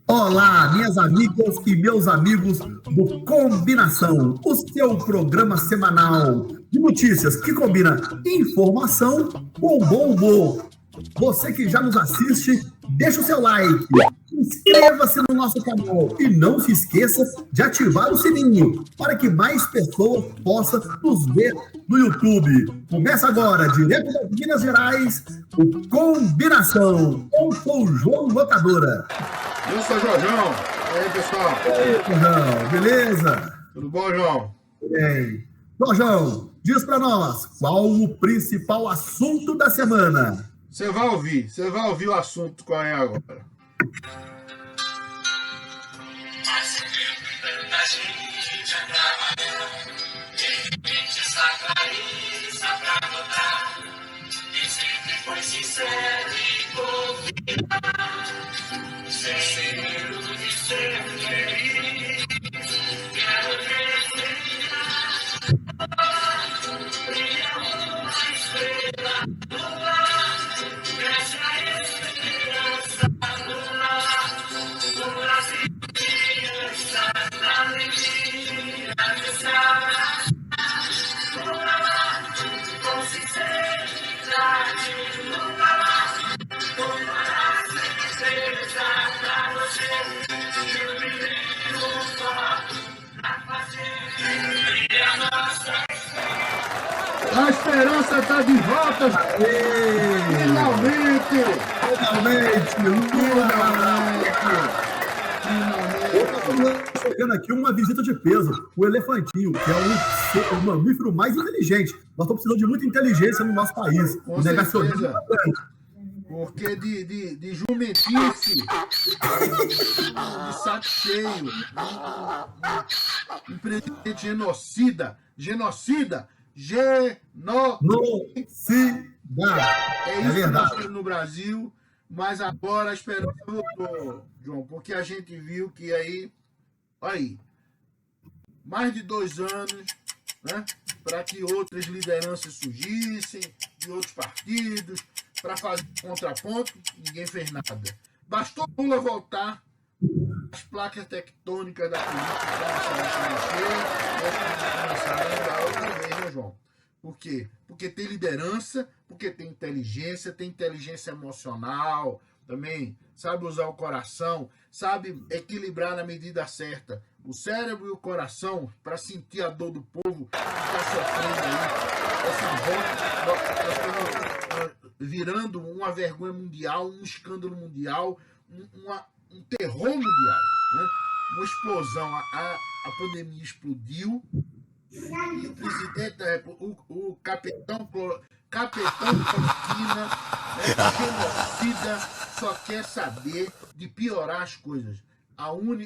Olá, minhas amigas e meus amigos do Combinação, o seu programa semanal de notícias que combina informação com bom humor. Você que já nos assiste, deixa o seu like, inscreva-se no nosso canal e não se esqueça de ativar o sininho para que mais pessoas possam nos ver no YouTube. Começa agora, direto das Minas Gerais, o Combinação. Eu sou o João Locadora. Eu sou o Jorjão. E aí, pessoal? E aí, Jorjão, beleza? Tudo bom, João? Bem. Jorjão, diz para nós, qual o principal assunto da semana? Você vai ouvir o assunto qual é agora. Sem medo de ser feliz, quero brilha uma estrela no ar, cresce a esperança no lar, no Brasil criança, na alegria de se abraçar, no lar, com sinceridade, no lar, com a certeza pra você, que o brilho só pra fazer brilhar a nossa. A esperança está de volta! Finalmente! Finalmente! Chegando aqui uma visita de peso, o elefantinho, que é o mamífero mais inteligente. Nós estamos precisando de muita inteligência no nosso país. Com o negacionismo certeza. é grande. Porque de jumentice, de saco cheio, um presidente genocida, é isso que nós temos no Brasil, mas agora a esperança voltou, João, porque a gente viu que aí, mais de 2 anos, né, para que outras lideranças surgissem, de outros partidos, para fazer contraponto, ninguém fez nada. Bastou Lula voltar, as placas tectônicas da política começaram a mexer, outra vez, né, João? Por quê? Porque tem liderança, porque tem inteligência emocional, também sabe usar o coração, sabe equilibrar na medida certa o cérebro e o coração para sentir a dor do povo que está sofrendo aí. Essa volta virando uma vergonha mundial, um escândalo mundial, um terror mundial, né? Uma explosão. A pandemia explodiu e o presidente da República, o capitão Cloroquina, genocida, só quer saber de piorar as coisas.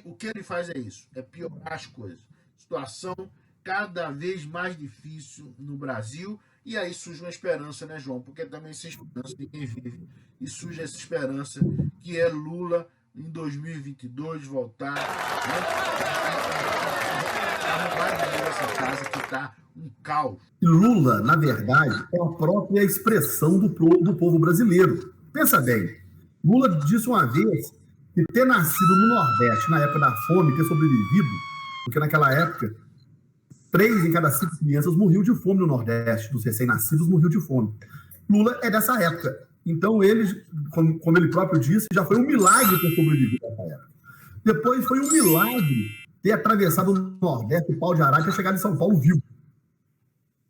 O que ele faz é isso, é piorar as coisas. Situação cada vez mais difícil no Brasil. E aí surge uma esperança, né, João? Porque também sem esperança ninguém vive. E surge essa esperança que é Lula em 2022 voltar, né? Arrumar de novo essa casa que está um caos. Lula, na verdade, é a própria expressão do povo brasileiro. Pensa bem, Lula disse uma vez que ter nascido no Nordeste, na época da fome, ter sobrevivido, porque naquela época 3 em cada 5 crianças morriam de fome no Nordeste, dos recém-nascidos morriam de fome. Lula é dessa época. Então, ele, como ele próprio disse, já foi um milagre ter sobrevivido nessa época. Depois foi um milagre ter atravessado o Nordeste, o pau de arara, e ter chegado em São Paulo vivo.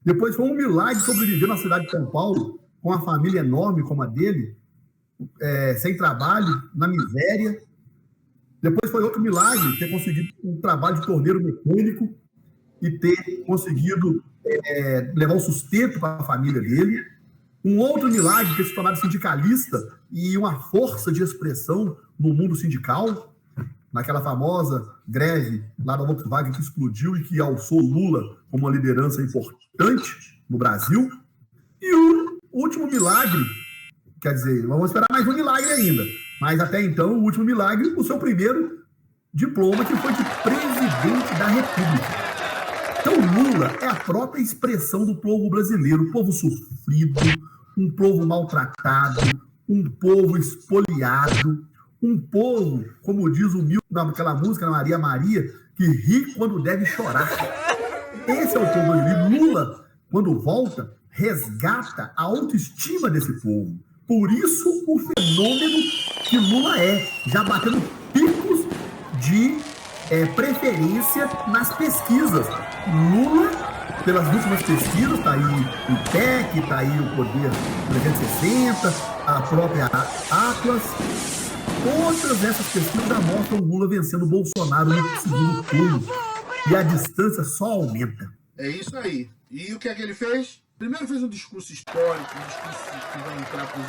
Depois foi um milagre sobreviver na cidade de São Paulo, com uma família enorme como a dele, sem trabalho, na miséria. Depois foi outro milagre ter conseguido um trabalho de torneiro mecânico, e ter conseguido levar o sustento para a família dele. Um outro milagre, ter se tornado sindicalista e uma força de expressão no mundo sindical, naquela famosa greve lá da Volkswagen que explodiu e que alçou Lula como uma liderança importante no Brasil. E o último milagre, quer dizer, vamos esperar mais um milagre ainda, Mas até então, o último milagre, o seu primeiro diploma, que foi de presidente da República. Então, Lula é a própria expressão do povo brasileiro, um povo sofrido, um povo maltratado, um povo espoliado, um povo, como diz o Milton naquela música, Maria Maria, que ri quando deve chorar. Esse é o povo brasileiro. Lula, quando volta, resgata a autoestima desse povo. Por isso, o fenômeno que Lula é, já batendo picos de preferência nas pesquisas. Lula, pelas últimas pesquisas, está aí o IPEC, está aí o Poder 360, a própria Atlas. Todas essas pesquisas já mostram o Lula vencendo o Bolsonaro no segundo turno. E a distância só aumenta. É isso aí. E o que é que ele fez? Primeiro fez um discurso histórico, um discurso que vai entrar para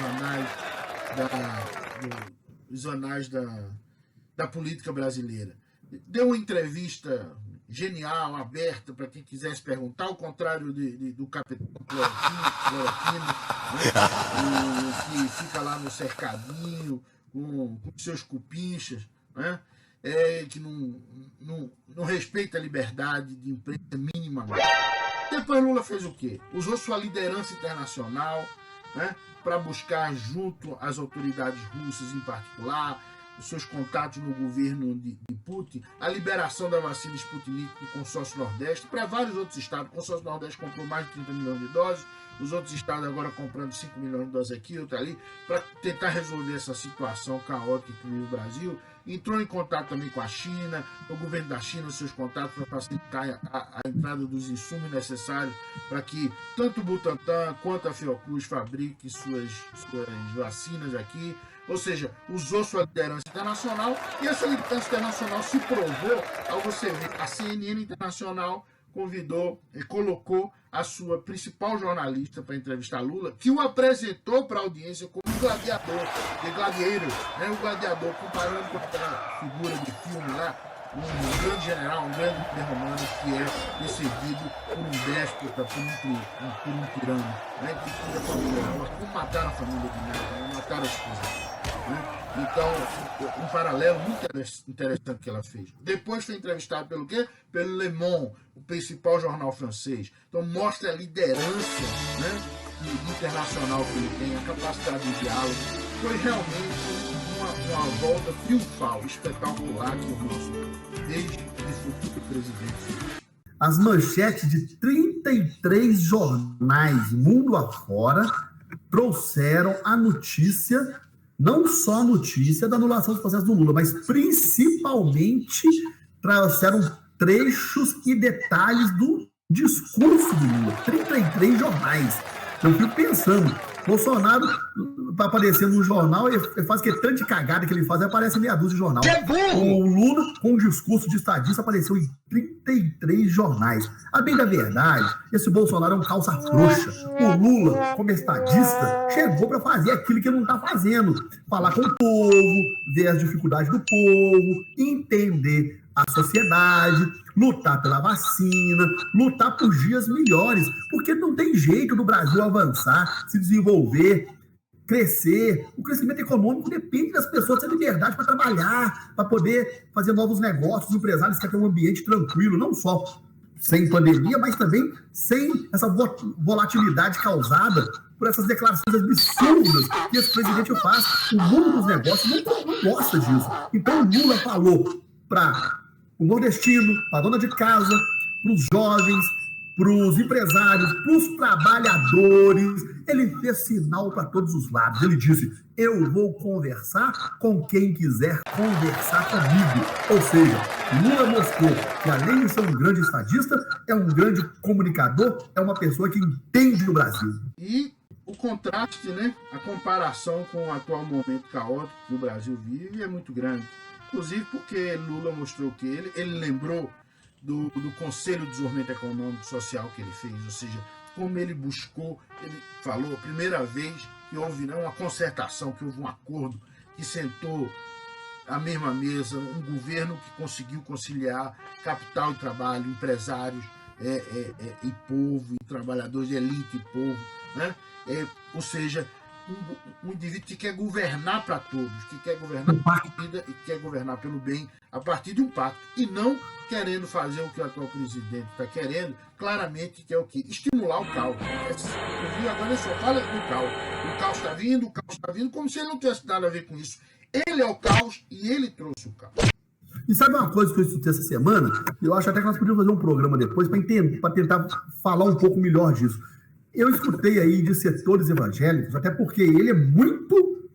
os anais da política brasileira. Deu uma entrevista genial, aberta, para quem quisesse perguntar, ao contrário do capitão Cloroquino, né? Que fica lá no cercadinho, com seus cupinchas, né? Que não respeita a liberdade de imprensa minimamente. Depois Lula fez o quê? Usou sua liderança internacional, né, para buscar, junto às autoridades russas em particular, os seus contatos no governo de Putin, a liberação da vacina Sputnik do Consórcio Nordeste para vários outros estados. O Consórcio Nordeste comprou mais de 30 milhões de doses, os outros estados agora comprando 5 milhões de doses aqui, outra ali, para tentar resolver essa situação caótica que vive o Brasil. Entrou em contato também com a China, o governo da China, os seus contatos para facilitar a entrada dos insumos necessários para que tanto o Butantan quanto a Fiocruz fabriquem suas vacinas aqui. Ou seja, usou sua liderança internacional, e essa liderança internacional se provou ao você ver a CNN Internacional convidou e colocou a sua principal jornalista para entrevistar Lula, que o apresentou para a audiência como um gladiador, de gladiator, né? O gladiador, comparando com aquela figura de filme lá, um grande general, um grande romano que é perseguido por um déspota, por um tirano, né? Que tira a família, como mataram a família de Neto, mataram a esposa. Né? Então, um paralelo muito interessante que ela fez. Depois foi entrevistado pelo quê? Pelo Le Monde, o principal jornal francês. Então mostra a liderança, né, internacional que ele tem, a capacidade de diálogo. Foi realmente uma volta triunfal, espetacular que o Russo desde que foi presidente. As manchetes de 33 jornais mundo afora trouxeram a notícia, não só a notícia da anulação dos processos do Lula, mas principalmente trouxeram trechos e detalhes do discurso do Lula. 33 jornais. Eu fico pensando, Bolsonaro vai aparecer no jornal, ele faz que tanto de cagada que ele faz, aparece meia dúzia de jornal. O Lula, com o discurso de estadista, apareceu em 33 jornais. A bem da verdade, esse Bolsonaro é um calça frouxa. O Lula, como estadista, chegou para fazer aquilo que ele não está fazendo. Falar com o povo, ver as dificuldades do povo, entender a sociedade, lutar pela vacina, lutar por dias melhores, porque não tem jeito do Brasil avançar, se desenvolver, crescer. O crescimento econômico depende das pessoas terem liberdade para trabalhar, para poder fazer novos negócios. Os empresários querem ter um ambiente tranquilo, não só sem pandemia, mas também sem essa volatilidade causada por essas declarações absurdas que esse presidente faz. O mundo dos negócios não gosta disso. Então o Lula falou para o nordestino, para a dona de casa, para os jovens, para os empresários, para os trabalhadores. Ele fez sinal para todos os lados. Ele disse: eu vou conversar com quem quiser conversar comigo. Ou seja, Lula mostrou que, além de ser um grande estadista, é um grande comunicador, é uma pessoa que entende o Brasil. E o contraste, né? A comparação com o atual momento caótico que o Brasil vive é muito grande. Inclusive porque Lula mostrou que ele lembrou do Conselho de Desenvolvimento Econômico e Social que ele fez, ou seja, como ele buscou, ele falou, a primeira vez que houve uma concertação, que houve um acordo, que sentou à mesma mesa, um governo que conseguiu conciliar capital e trabalho, empresários e povo, e trabalhadores, elite e povo, né? Ou seja, um indivíduo que quer governar para todos, que quer governar a vida e quer governar pelo bem a partir de um pacto, e não querendo fazer o que o atual presidente está querendo, claramente, que é o quê? Estimular o caos. Eu vi agora, ele só fala do caos. O caos está vindo, como se ele não tivesse nada a ver com isso. Ele é o caos e ele trouxe o caos. E sabe uma coisa que eu estudei essa semana? Eu acho até que nós podíamos fazer um programa depois para tentar falar um pouco melhor disso. Eu escutei aí de setores evangélicos, até porque ele é muito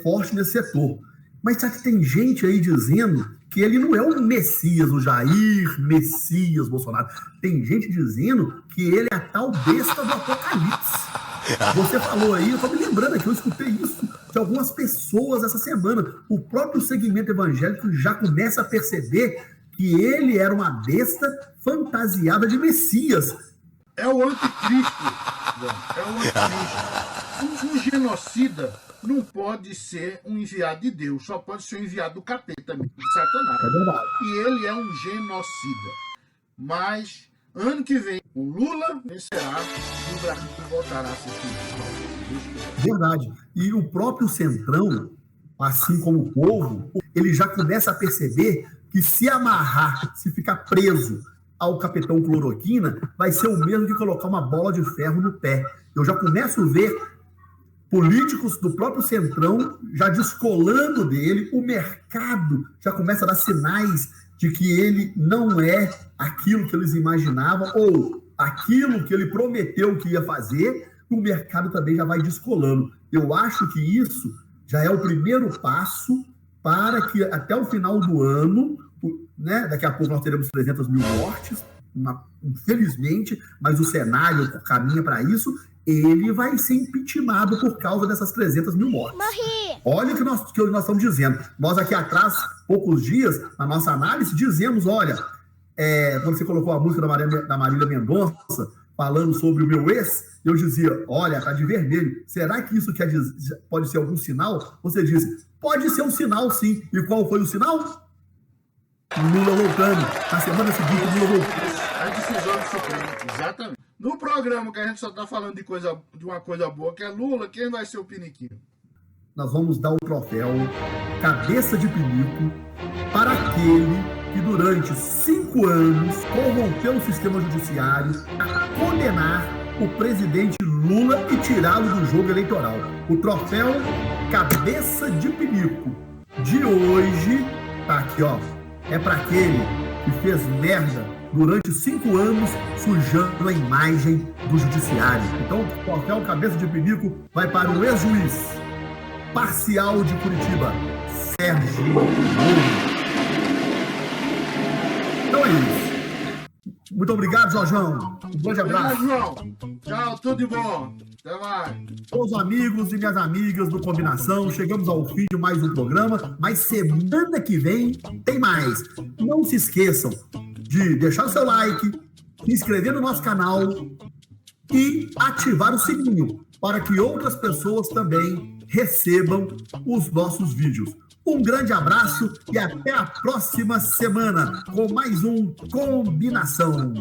forte nesse setor. Mas sabe que tem gente aí dizendo que ele não é o Messias, o Jair Messias Bolsonaro. Tem gente dizendo que ele é a tal besta do Apocalipse. Você falou aí, eu estou me lembrando aqui, eu escutei isso de algumas pessoas essa semana. O próprio segmento evangélico já começa a perceber que ele era uma besta fantasiada de Messias. É o anticristo. É o anticristo. Um genocida não pode ser um enviado de Deus, só pode ser um enviado do capeta mesmo, de Satanás. É verdade. E ele é um genocida. Mas, ano que vem, o Lula vencerá e o Brasil voltará a ser feliz. Verdade. E o próprio Centrão, assim como o povo, ele já começa a perceber que se amarrar, se ficar preso ao capitão Cloroquina, vai ser o mesmo que colocar uma bola de ferro no pé. Eu já começo a ver políticos do próprio Centrão já descolando dele, o mercado já começa a dar sinais de que ele não é aquilo que eles imaginavam, ou aquilo que ele prometeu que ia fazer, o mercado também já vai descolando. Eu acho que isso já é o primeiro passo para que até o final do ano, né, daqui a pouco nós teremos 300 mil mortes, infelizmente, mas o cenário caminha para isso, ele vai ser impeachmentado por causa dessas 300 mil mortes. Morri! Olha o que nós estamos dizendo. Nós aqui atrás, poucos dias, na nossa análise, dizemos, olha, quando você colocou a música da Marília Mendonça, falando sobre o meu ex, eu dizia, olha, tá de vermelho. Será que isso pode ser algum sinal? Você disse, pode ser um sinal, sim. E qual foi o sinal? Lula voltando. Na semana seguinte, Lula voltando. A decisão do Supremo, exatamente. No programa que a gente só está falando de uma coisa boa, que é Lula, quem vai ser o piniquinho? Nós vamos dar o troféu Cabeça de Pinico para aquele que durante 5 anos corrompeu o sistema judiciário a condenar o presidente Lula e tirá-lo do jogo eleitoral. O troféu Cabeça de Pinico de hoje tá aqui, ó. É para aquele que fez merda durante 5 anos sujando a imagem do judiciário. Então, o troféu Cabeça de Pinico vai para o ex-juiz parcial de Curitiba, Sérgio Moro. Então é isso. Muito obrigado, Jorjão. Um grande abraço. João. Tchau, tudo de bom. Até mais. Todos os amigos e minhas amigas do Combinação, chegamos ao fim de mais um programa, mas semana que vem tem mais. Não se esqueçam de deixar o seu like, se inscrever no nosso canal e ativar o sininho para que outras pessoas também recebam os nossos vídeos. Um grande abraço e até a próxima semana com mais um Combinação.